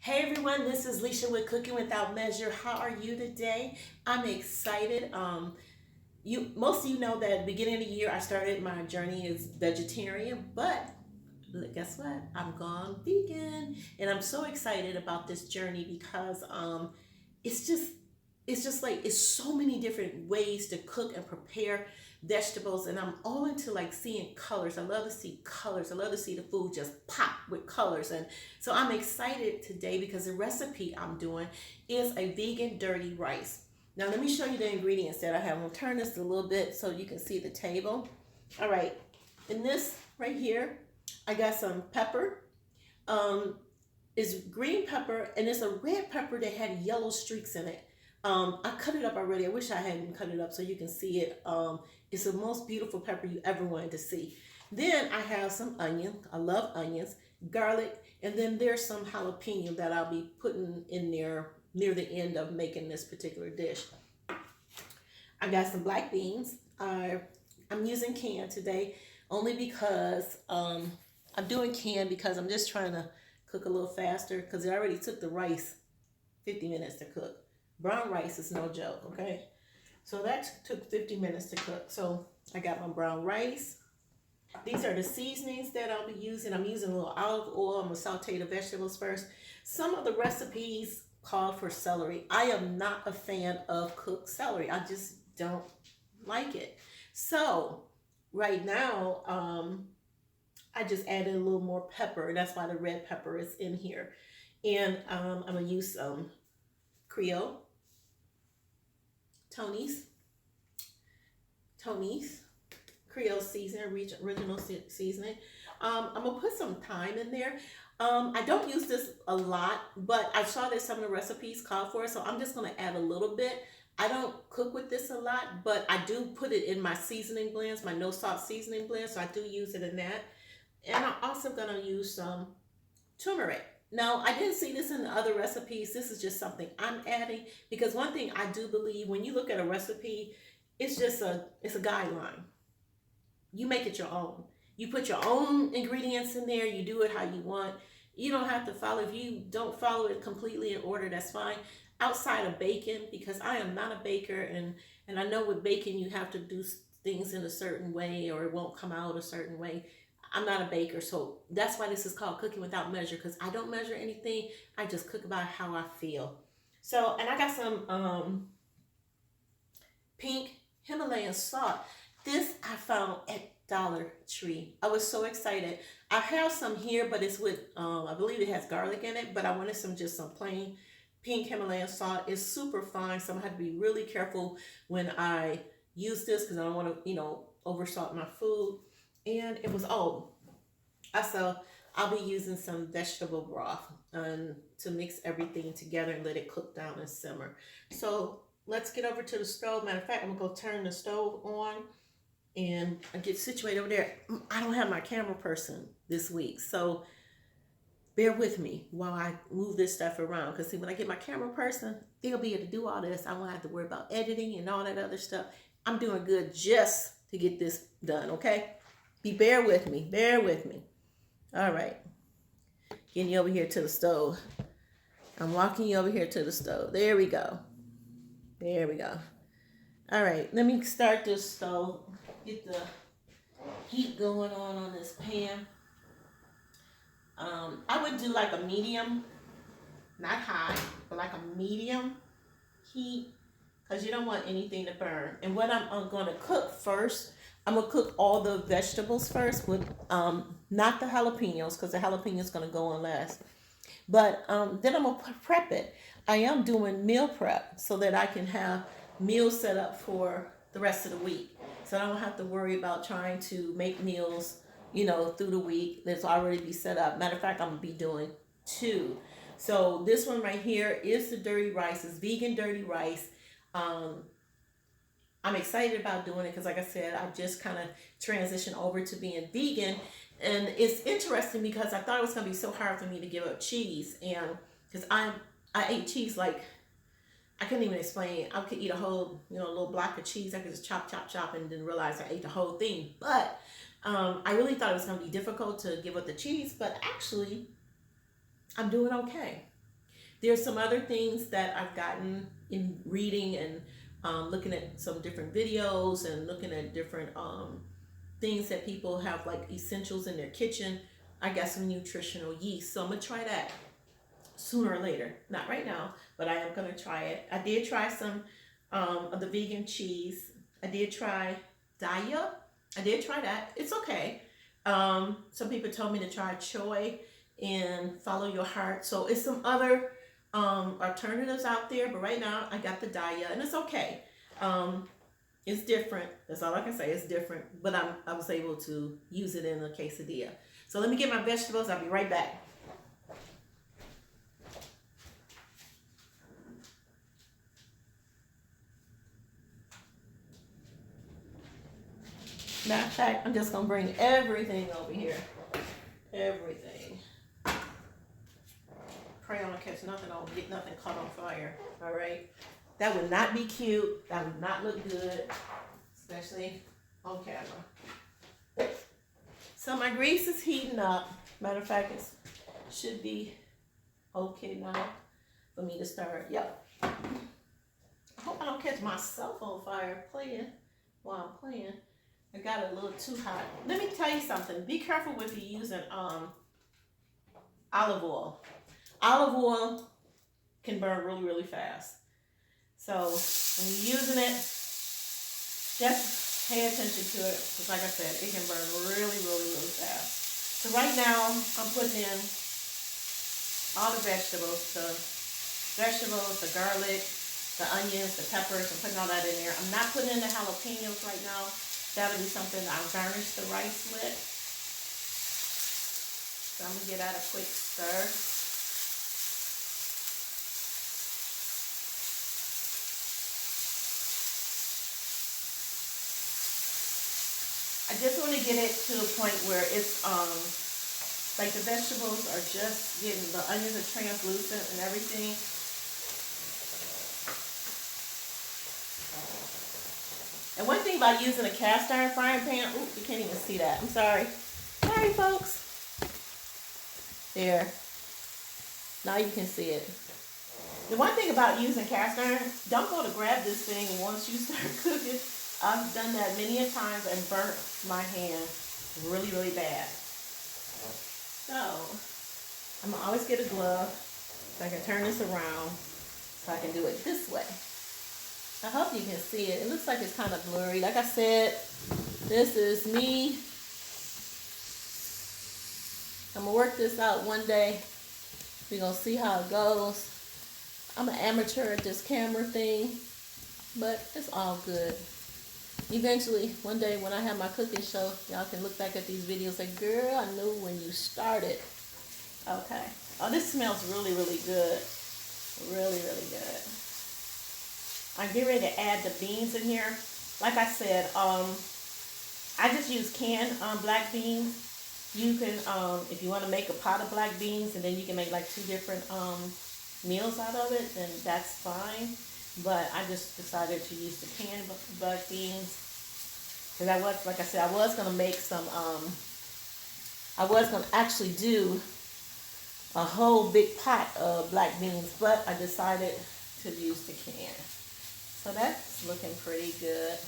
Hey everyone, this is Leisha with Cooking Without Measure. How are you today? I'm excited. You most of you know that at the beginning of the year I started my journey as vegetarian, but guess what? I'm gone vegan, and I'm so excited about this journey because it's just it's so many different ways to cook and prepare vegetables, and I'm all into like seeing colors. I love to see colors. I love to see the food just pop with colors, and so I'm excited today because the recipe I'm doing is a vegan dirty rice. Now let me show you the ingredients that I have. I'm gonna turn this a little bit so you can see the table. All right, in this right here, I got some pepper. Um, it's green pepper and it's a red pepper that had yellow streaks in it. I cut it up already. I wish I hadn't cut it up so you can see it. It's the most beautiful pepper you ever wanted to see. Then I have some onion. I love onions, garlic, and then there's some jalapeno that I'll be putting in there near the end of making this particular dish. I got some black beans. I'm using canned today only because I'm doing canned because I'm just trying to cook a little faster because it already took the rice 50 minutes to cook. Brown rice is no joke, okay? So that took 50 minutes to cook. So I got my brown rice. These are the seasonings that I'll be using. I'm using a little olive oil. I'm gonna saute the vegetables first. Some of the recipes call for celery. I am not a fan of cooked celery. I just don't like it. So right now, I just added a little more pepper. That's why the red pepper is in here. And I'm gonna use some Creole, Tony's, Tony's Creole seasoning, original seasoning. I'm gonna put some thyme in there. I don't use this a lot, but I saw that some of the recipes call for it, so I'm just gonna add a little bit. I don't cook with this a lot, but I do put it in my seasoning blends, my no salt seasoning blend, so I do use it in that. And I'm also gonna use some turmeric. Now, I didn't see this in the other recipes. This is just something I'm adding because one thing I do believe when you look at a recipe, it's a guideline. You make it your own. You put your own ingredients in there. You do it how you want. You don't have to follow. If you don't follow it completely in order, that's fine. Outside of bacon, because I am not a baker, and I know with bacon you have to do things in a certain way or it won't come out a certain way. I'm not a baker, so that's why this is called cooking without measure because I don't measure anything. I just cook about how I feel. So, and I got some pink Himalayan salt. This I found at Dollar Tree. I was so excited. I have some here, but it's with I believe it has garlic in it, but I wanted some plain pink Himalayan salt. It's super fine, so I'm gonna have to be really careful when I use this because I don't want to, over salt my food. And it was so I'll be using some vegetable broth to mix everything together and let it cook down and simmer. So let's get over to the stove. Matter of fact, I'm gonna go turn the stove on and I get situated over there. I don't have my camera person this week, so bear with me while I move this stuff around. Because see, when I get my camera person, they'll be able to do all this. I won't have to worry about editing and all that other stuff. I'm doing good just to get this done, okay? Bear with me. Bear with me. All right. Getting you over here to the stove. I'm walking you over here to the stove. There we go. There we go. All right. Let me start this stove. Get the heat going on this pan. I would do like a medium, not high, but like a medium heat because you don't want anything to burn. And what I'm going to cook first, I'm gonna cook all the vegetables first with not the jalapenos because the jalapenos gonna go on last. But then I'm gonna prep it. I am doing meal prep so that I can have meals set up for the rest of the week. So I don't have to worry about trying to make meals, through the week. That's already be set up. Matter of fact, I'm gonna be doing two. So this one right here is the dirty rice. It's vegan dirty rice. Um, I'm excited about doing it because, like I said, I just kind of transitioned over to being vegan. And it's interesting because I thought it was going to be so hard for me to give up cheese. And because I ate cheese like, I couldn't even explain. I could eat a whole, little block of cheese. I could just chop, chop, chop and then realize I ate the whole thing. But I really thought it was going to be difficult to give up the cheese. But actually, I'm doing okay. There's some other things that I've gotten in reading and looking at some different videos and looking at different things that people have like essentials in their kitchen. I got some nutritional yeast, so I'm gonna try that sooner or later. Not right now, but I am gonna try it. I did try some of the vegan cheese. I did try Daya. I did try that. It's okay. Some people told me to try Choi and Follow Your Heart. So it's some other alternatives out there, but right now I got the Daya, and it's okay. Um, it's different. That's all I can say. It's different, but I was able to use it in a quesadilla. So let me get my vegetables. I'll be right back. Matter of fact, I'm just gonna bring everything over here. Everything. Pray I don't catch nothing on, get nothing caught on fire. All right. That would not be cute. That would not look good, especially on camera. So my grease is heating up. Matter of fact, it should be okay now for me to start. Yep. I hope I don't catch myself on fire playing while I'm playing. I got it a little too hot. Let me tell you something. Be careful if you're using olive oil. Olive oil can burn really, really fast. So when you're using it, just pay attention to it. Because like I said, it can burn really, really, really fast. So right now, I'm putting in all the vegetables. The garlic, the onions, the peppers. I'm putting all that in there. I'm not putting in the jalapenos right now. That'll be something I'll garnish the rice with. So I'm going to get out a quick stir. I just want to get it to a point where it's like the vegetables are just getting, the onions are translucent and everything. And one thing about using a cast iron frying pan, ooh, you can't even see that. I'm sorry. Sorry, folks. There. Now you can see it. The one thing about using cast iron, don't go to grab this thing once you start cooking. I've done that many a times and burnt my hand really, really bad. So, I'm going to always get a glove so I can turn this around so I can do it this way. I hope you can see it. It looks like it's kind of blurry. Like I said, this is me. I'm going to work this out one day. We're going to see how it goes. I'm an amateur at this camera thing, but it's all good. Eventually, one day when I have my cooking show, y'all can look back at these videos and say, girl, I knew when you started. Okay. Oh, this smells really, really good. Really, really good. I'm getting ready to add the beans in here. Like I said, I just use canned black beans. You can, if you want to make a pot of black beans and then you can make like 2 different meals out of it, then that's fine. But I just decided to use the canned black beans. Because I was, like I said, I was going to make some, I was going to actually do a whole big pot of black beans. But I decided to use the can. So that's looking pretty good.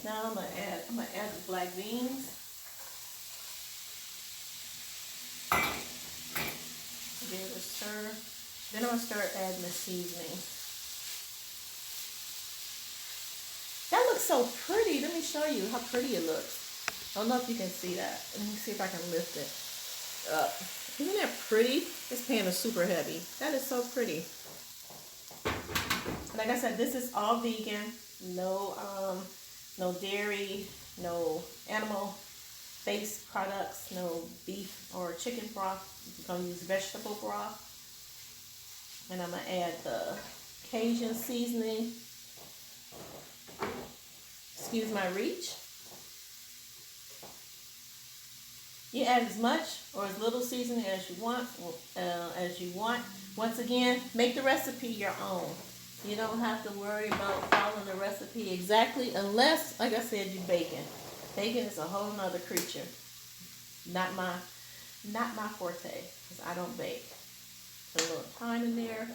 Now I'm gonna add the black beans. Give it a stir. Then I'm gonna start adding the seasoning. That looks so pretty. Let me show you how pretty it looks. I don't know if you can see that. Let me see if I can lift it up. Isn't that pretty? This pan is super heavy. That is so pretty. Like I said, this is all vegan. No dairy, no animal-based products, no beef or chicken broth. I'm going to use vegetable broth. And I'm going to add the Cajun seasoning. Excuse my reach. You add as much or as little seasoning as you want. Once again, make the recipe your own. You don't have to worry about following the recipe exactly unless, like I said, you're baking. Baking is a whole nother creature. Not my not my forte, because I don't bake. Put a little thyme in there.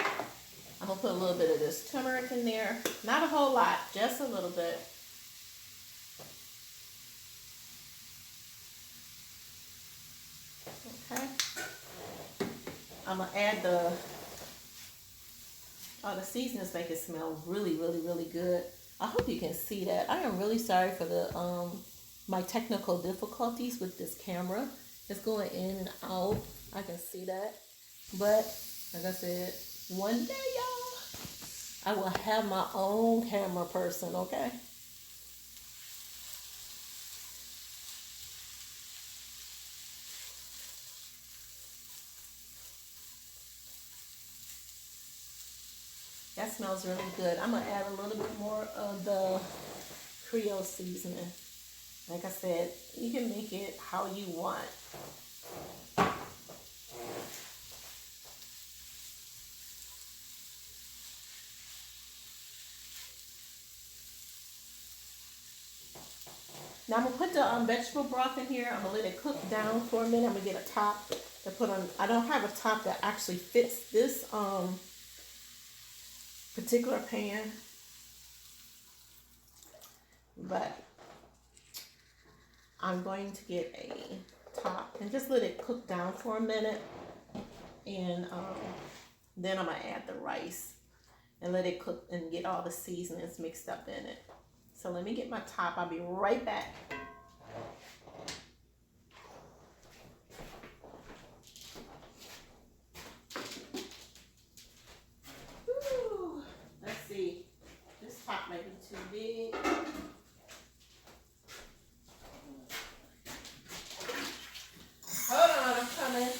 I'm gonna put a little bit of this turmeric in there. Not a whole lot, just a little bit. Okay. I'm gonna add all the seasonings make it smell really, really, really good. I hope you can see that. I am really sorry for the my technical difficulties with this camera. It's going in and out. I can see that. But like I said, one day, y'all, I will have my own camera person, okay? That smells really good. I'm gonna add a little bit more of the Creole seasoning. Like I said, you can make it how you want. Now I'm gonna put the vegetable broth in here. I'm gonna let it cook down for a minute. I'm gonna get a top to put on. I don't have a top that actually fits this particular pan, but I'm going to get a top and just let it cook down for a minute, and then I'm gonna add the rice and let it cook and get all the seasonings mixed up in it. So let me get my top. I'll be right back. Whew. Let's see. This top may be too big. Hold on, I'm coming.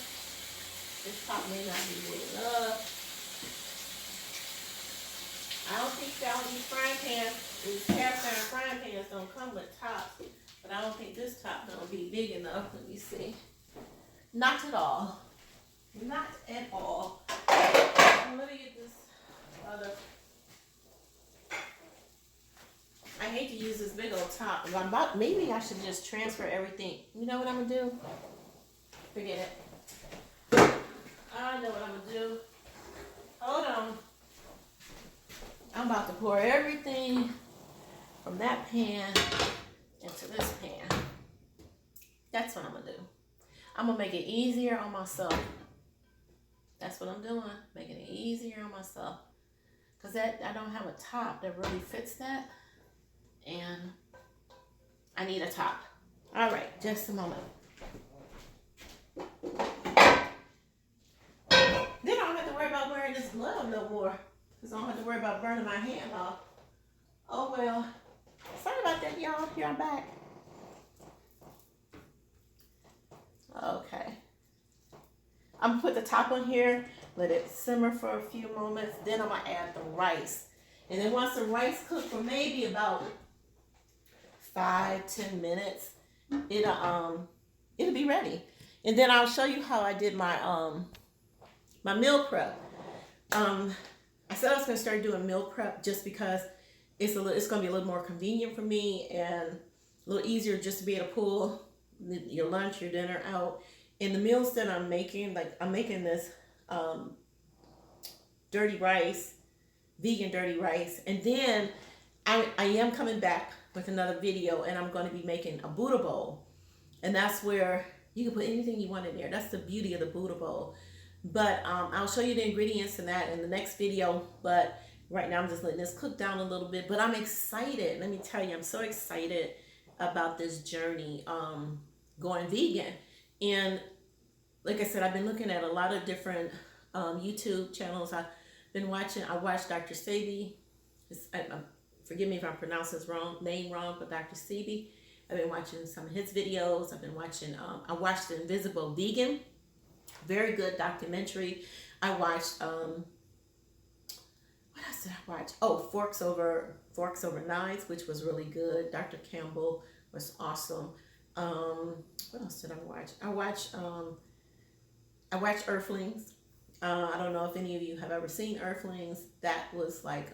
This top may not be big enough. I don't think all these frying pans, these cast iron frying pans don't come with tops, but I don't think this top gonna be big enough. Let me see. Not at all. Not at all. Let me get this other. I hate to use this big old top. But maybe I should just transfer everything. You know what I'm gonna do? Forget it. I know what I'm gonna do. Hold on. I'm about to pour everything from that pan into this pan. That's what I'm gonna do. I'm gonna make it easier on myself. That's what I'm doing, making it easier on myself. Cause I don't have a top that really fits that, and I need a top. All right, just a moment. Then I don't have to worry about wearing this glove no more. Cause I don't have to worry about burning my hand off. Oh well. Sorry about that, y'all. Here I'm back. Okay. I'm gonna put the top on here, let it simmer for a few moments, then I'm gonna add the rice. And then once the rice cooks for maybe about 5-10 minutes, it'll be ready. And then I'll show you how I did my meal prep. I said I was gonna start doing meal prep just because it's gonna be a little more convenient for me and a little easier just to be able to pull your lunch, your dinner out. And the meals that I'm making, like I'm making this dirty rice, vegan dirty rice, and then I am coming back with another video, and I'm going to be making a Buddha bowl, and that's where you can put anything you want in there. That's the beauty of the Buddha bowl. But I'll show you the ingredients in that in the next video. But right now I'm just letting this cook down a little bit. But I'm excited. Let me tell you, I'm so excited about this journey going vegan. And like I said, I've been looking at a lot of different YouTube channels. I've been watching. I watched Dr. Sebi. Forgive me if I'm pronouncing his name wrong, but Dr. Sebi. I've been watching some of his videos. I've been watching. I watched The Invisible Vegan. Very good documentary. I watched. What else did I watch? Oh, Forks Over Knives, which was really good. Dr. Campbell was awesome. What else did I watch? I watched Earthlings. I don't know if any of you have ever seen Earthlings. That was like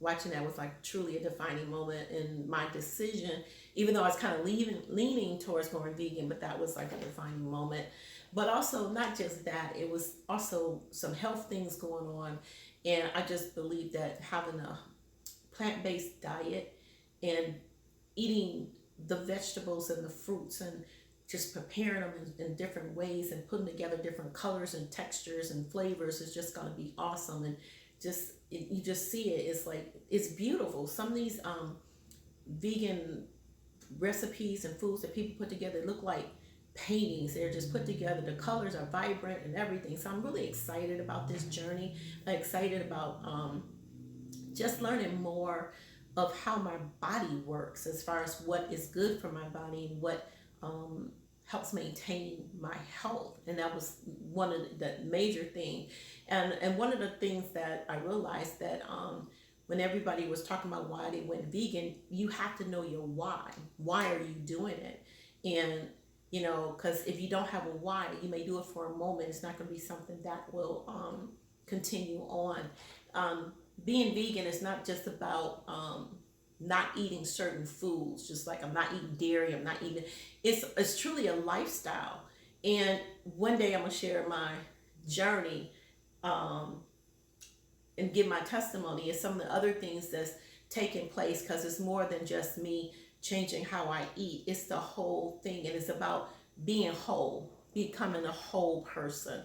watching that was like truly a defining moment in my decision. Even though I was kind of leaning towards going vegan, but that was like a defining moment. But also not just that, it was also some health things going on, and I just believe that having a plant-based diet and eating the vegetables and the fruits and just preparing them in different ways and putting together different colors and textures and flavors is just going to be awesome. And just you just see it, it's like it's beautiful. Some of these vegan recipes and foods that people put together look like paintings. They're just put together, the colors are vibrant and everything. So I'm really excited about this journey. I'm excited about just learning more of how my body works as far as what is good for my body and what helps maintain my health. And that was one of the major thing. And one of the things that I realized that when everybody was talking about why they went vegan, you have to know your why. Why are you doing it? And you know, because if you don't have a why, you may do it for a moment. It's not going to be something that will continue on. Being vegan is not just about not eating certain foods, just like I'm not eating dairy, I'm not eating, it's truly a lifestyle. And one day I'm gonna share my journey um, and give my testimony and some of the other things that's taking place, because it's more than just me changing how I eat. It's the whole thing, and it's about being whole, becoming a whole person.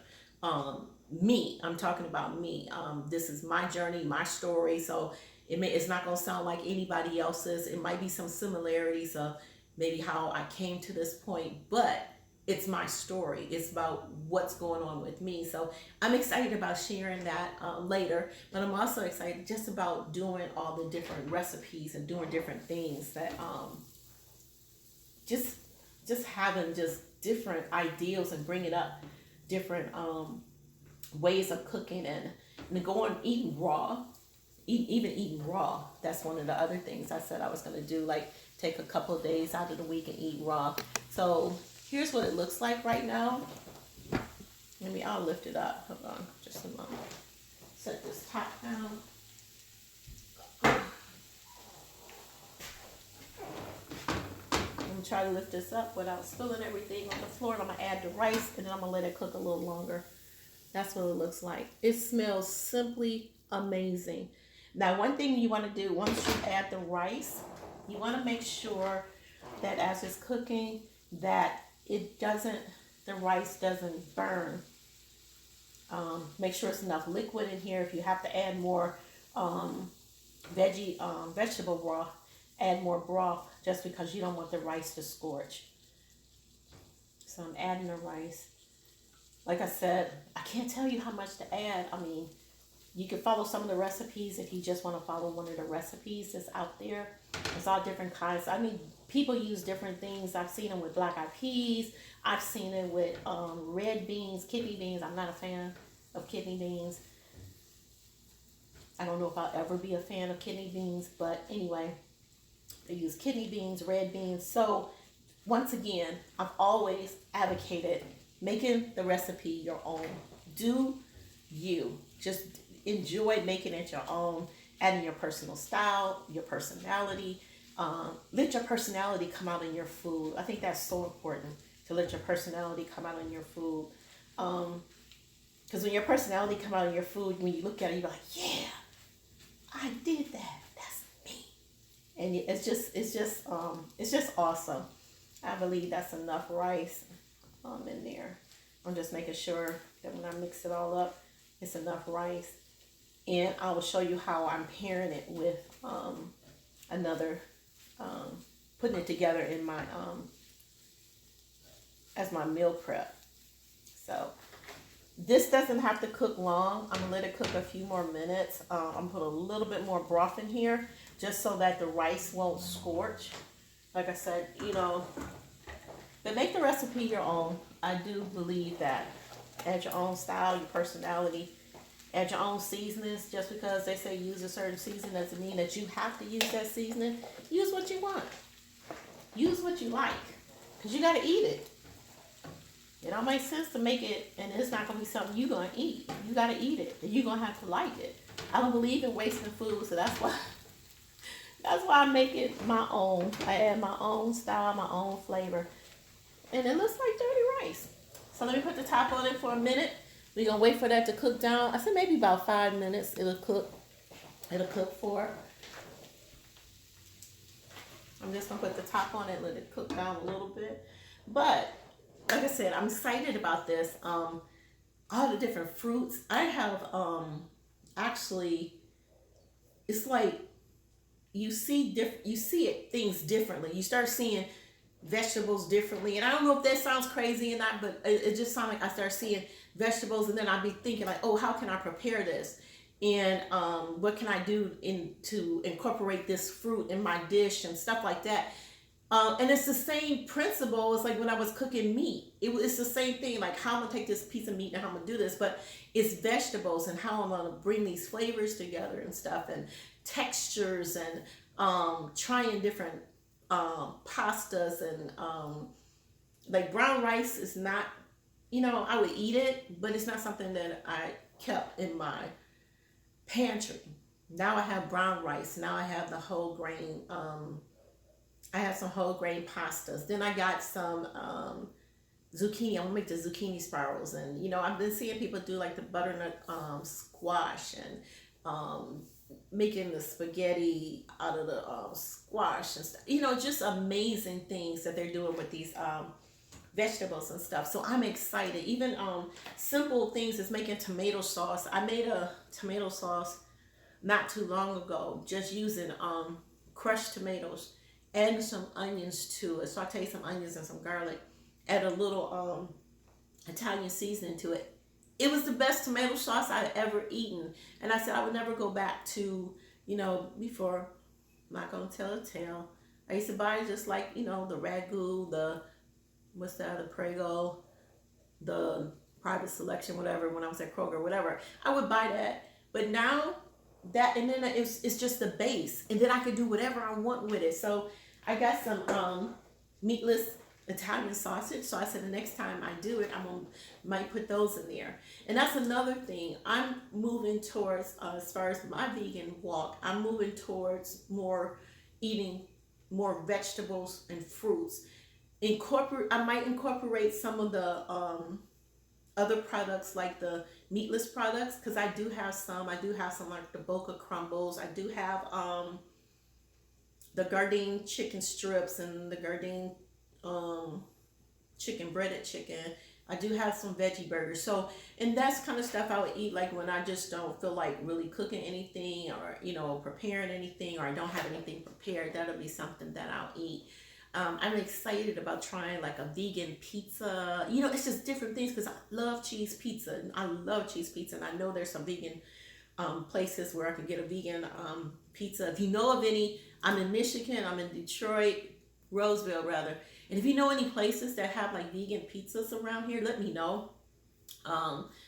Me, I'm talking about me. This is my journey, my story. So it's not going to sound like anybody else's. It might be some similarities of maybe how I came to this point, but it's my story. It's about what's going on with me. So I'm excited about sharing that later, but I'm also excited just about doing all the different recipes and doing different things that just having just different ideals and bringing up different ways of cooking and going eating raw, even eating raw. That's one of the other things I said I was going to do, like take a couple of days out of the week and eat raw. So here's what it looks like right now. Maybe I'll lift it up. Hold on just a moment. Set this top down. I'm going to try to lift this up without spilling everything on the floor. And I'm going to add the rice, and then I'm going to let it cook a little longer. That's what it looks like. It smells simply amazing. Now, one thing you want to do once you add the rice, you want to make sure that as it's cooking, that the rice doesn't burn. Make sure it's enough liquid in here. If you have to add more vegetable broth, add more broth, just because you don't want the rice to scorch. So I'm adding the rice. Like I said, I can't tell you how much to add. I mean, you can follow some of the recipes if you just want to follow one of the recipes that's out there. There's all different kinds. I mean, people use different things. I've seen them with black eyed peas. I've seen it with red beans, kidney beans. I'm not a fan of kidney beans. I don't know if I'll ever be a fan of kidney beans, but anyway, they use kidney beans, red beans. So once again, I've always advocated making the recipe your own. Do you. Just enjoy making it your own, adding your personal style, your personality. Let your personality come out in your food. I think that's so important, to let your personality come out in your food. Because when your personality come out in your food, when you look at it, you're like, yeah, I did that. That's me. And it's just awesome. I believe that's enough rice in there. I'm just making sure that when I mix it all up, it's enough rice. And I will show you how I'm pairing it with putting it together in my as my meal prep. So this doesn't have to cook long. I'm gonna let it cook a few more minutes. I'm gonna put a little bit more broth in here just so that the rice won't scorch. Like I said, but make the recipe your own. I do believe that. Add your own style, your personality, add your own seasonings. Just because they say use a certain seasoning doesn't mean that you have to use that seasoning. Use what you want. Use what you like, because you got to eat it. It don't make sense to make it, and it's not gonna be something you gonna eat. You gotta eat it, and you gonna have to like it. I don't believe in wasting food, so that's why I make it my own. I add my own style, my own flavor, and it looks like dirty rice. So let me put the top on it for a minute. We're gonna wait for that to cook down. I said maybe about 5 minutes. It'll cook. It'll cook for. I'm just gonna put the top on it, let it cook down a little bit. But like I said, I'm excited about this. All the different fruits. I have actually, it's like you see it things differently. You start seeing vegetables differently, and I don't know if that sounds crazy or not, but it just sounds like I start seeing vegetables, and then I'll be thinking like, oh, how can I prepare this? And what can I do to incorporate this fruit in my dish and stuff like that. And it's the same principle. It's like when I was cooking meat. It's the same thing. Like how I'm gonna take this piece of meat and how I'm gonna do this, but it's vegetables and how I'm gonna bring these flavors together and stuff and textures and trying different pastas and like brown rice is not. I would eat it, but it's not something that I kept in my pantry. Now I have brown rice. Now I have the whole grain. I have some whole grain pastas. Then I got some zucchini. I'm gonna make the zucchini spirals, and I've been seeing people do like the butternut squash and making the spaghetti out of the squash and stuff. Just amazing things that they're doing with these vegetables and stuff. So I'm excited. Even simple things is making tomato sauce. I made a tomato sauce not too long ago, just using crushed tomatoes and some onions to it. Saute some onions and some garlic, add a little Italian seasoning to it. It was the best tomato sauce I've ever eaten. And I said I would never go back to, before, I'm not going to tell a tale. I used to buy just like, the Ragu, what's that, the Prego, the Private Selection, whatever, when I was at Kroger, whatever. I would buy that. But now, that, and then it's just the base. And then I could do whatever I want with it. So I got some meatless Italian sausage. So I said the next time I do it, might put those in there. And that's another thing. I'm moving towards, as far as my vegan walk, I'm moving towards eating more vegetables and fruits. I might incorporate some of the other products like the meatless products, because I do have some like the Boca crumbles. I do have the Gardein chicken strips and the Gardein breaded chicken. I do have some veggie burgers. So, and that's kind of stuff I would eat like when I just don't feel like really cooking anything or, preparing anything, or I don't have anything prepared. That'll be something that I'll eat. I'm excited about trying like a vegan pizza. It's just different things because I love cheese pizza. And I know there's some vegan places where I can get a vegan pizza. If you know of any, I'm in Michigan, I'm in Detroit, Roseville rather. And if you know any places that have like vegan pizzas around here, let me know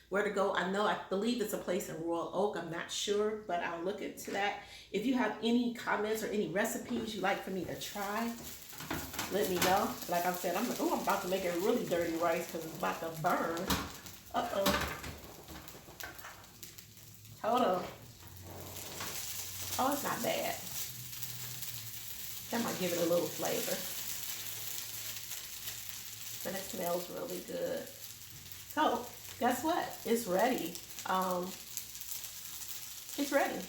where to go. I believe it's a place in Royal Oak. I'm not sure, but I'll look into that. If you have any comments or any recipes you'd like for me to try, let me know. Like I said, I'm about to make it really dirty rice because it's about to burn. Hold on. Oh, it's not bad. That might give it a little flavor. But it smells really good. So, guess what? It's ready. It's ready.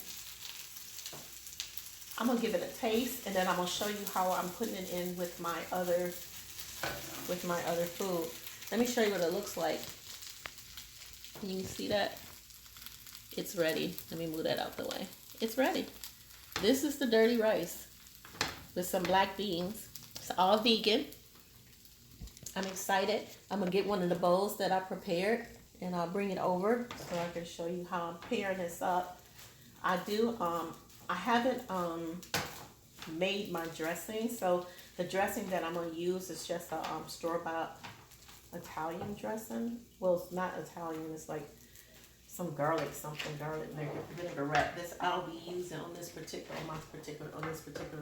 I'm gonna give it a taste, and then I'm gonna show you how I'm putting it in with my other food. Let me show you what it looks like. Can you see that? It's ready. Let me move that out the way. It's ready. This is the dirty rice with some black beans. It's all vegan. I'm excited. I'm gonna get one of the bowls that I prepared, and I'll bring it over so I can show you how I'm pairing this up. I haven't made my dressing, so the dressing that I'm going to use is just a store-bought Italian dressing. Well, it's not Italian, it's like some garlic vinaigrette. This I'll be using on this particular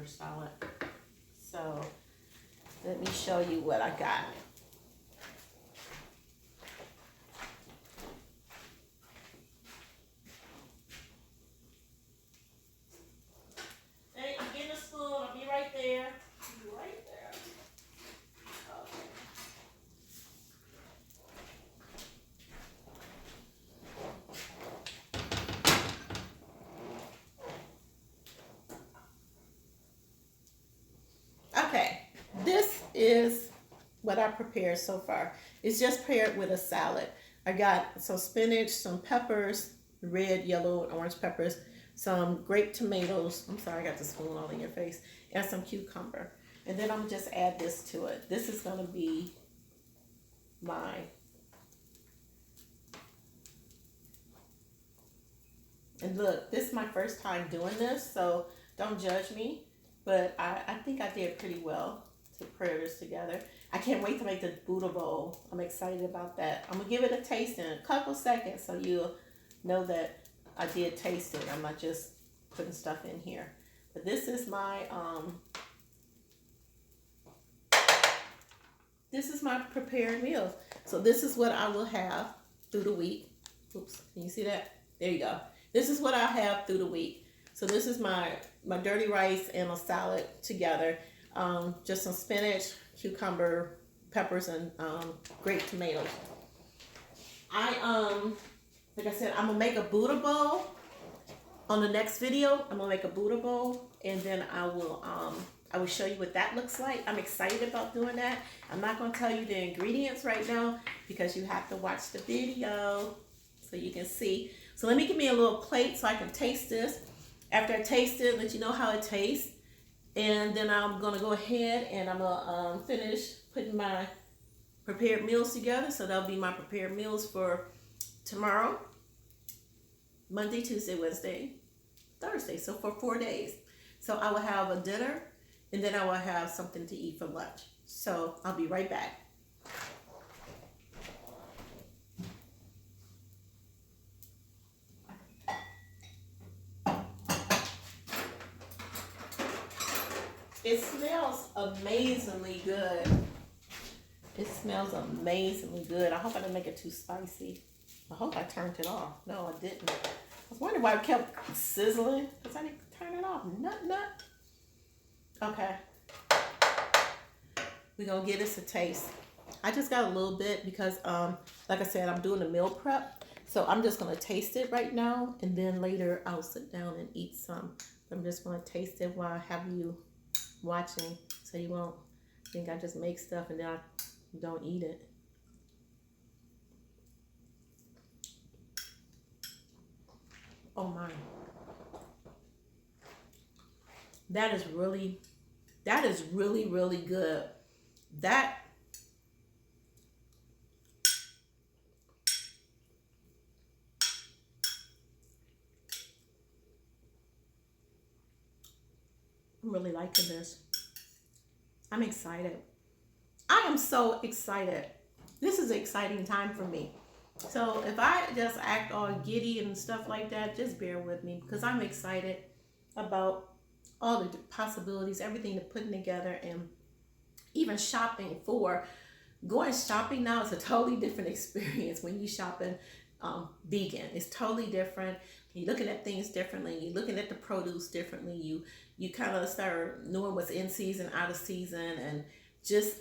salad. So let me show you what I got. I prepared so far. It's just paired with a salad. I got some spinach, some peppers, red, yellow, and orange peppers, some grape tomatoes. I'm sorry, I got the spoon all in your face, and some cucumber. And then I'm gonna just add this to it. This is gonna be my and look, this is my first time doing this, so don't judge me. But I think I did pretty well to pair this together. I can't wait to make the Buddha bowl. I'm excited about that. I'm gonna give it a taste in a couple seconds so you'll know that I did taste it. I'm not just putting stuff in here. But this is my prepared meal. So this is what I will have through the week. Oops, can you see that? There you go. This is what I have through the week. So this is my dirty rice and a salad together. Just some spinach, cucumber, peppers, and grape tomatoes. Like I said, I'm gonna make a Buddha bowl on the next video. I'm gonna make a Buddha bowl, and then I will show you what that looks like. I'm excited about doing that. I'm not gonna tell you the ingredients right now because you have to watch the video so you can see. So let me give me a little plate so I can taste this. After I taste it, let you know how it tastes. And then I'm gonna go ahead and I'm gonna finish putting my prepared meals together. So that'll be my prepared meals for tomorrow, Monday, Tuesday, Wednesday, Thursday. So for 4 days. So I will have a dinner and then I will have something to eat for lunch. So I'll be right back. It smells amazingly good. It smells amazingly good. I hope I didn't make it too spicy. I hope I turned it off. No, I didn't. I was wondering why it kept sizzling because I didn't turn it off. Nut. Okay. We're going to give this a taste. I just got a little bit because, like I said, I'm doing a meal prep. So I'm just going to taste it right now. And then later I'll sit down and eat some. I'm just going to taste it while I have you watching so you won't think I just make stuff and then I don't eat it. Oh my. That is really, really good. That I'm really liking this. I'm excited. I am so excited. This is an exciting time for me. So if I just act all giddy and stuff like that, just bear with me because I'm excited about all the possibilities, everything they're putting together, and even shopping for. Going shopping now is a totally different experience when you shopping vegan. It's totally different. You're looking at things differently. You're looking at the produce differently. You kind of start knowing what's in season, out of season, and just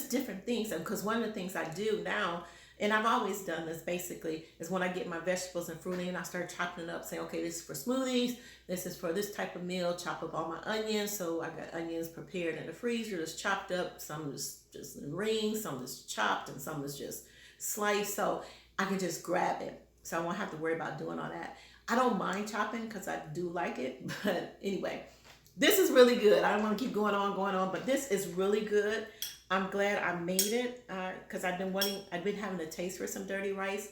different things. And because one of the things I do now, and I've always done this basically, is when I get my vegetables and fruit in, I start chopping it up, saying, okay, this is for smoothies, this is for this type of meal, chop up all my onions. So I got onions prepared in the freezer, just chopped up, some is just in rings, some is chopped, and some is just sliced. So I can just grab it. So I won't have to worry about doing all that. I don't mind chopping because I do like it. But anyway, this is really good. I don't want to keep going on, but this is really good. I'm glad I made it because I've been having a taste for some dirty rice.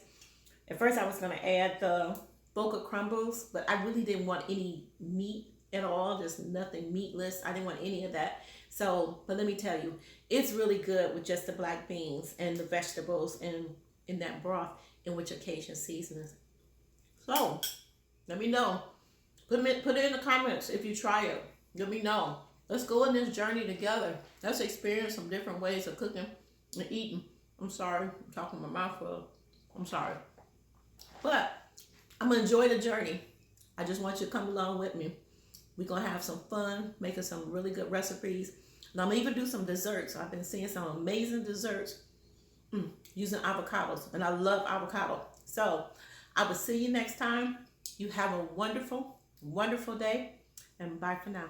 At first I was going to add the Boca crumbles, but I really didn't want any meat at all, just nothing meatless. I didn't want any of that. So, but let me tell you, it's really good with just the black beans and the vegetables and in that broth and with your Cajun seasonings. So, let me know. Put it in the comments if you try it. Let me know. Let's go on this journey together. Let's experience some different ways of cooking and eating. I'm sorry, I'm talking my mouth full. I'm sorry. But I'm going to enjoy the journey. I just want you to come along with me. We're going to have some fun, making some really good recipes. And I'm going to even do some desserts. I've been seeing some amazing desserts using avocados. And I love avocado. So I will see you next time. You have a wonderful, wonderful day. And bye for now.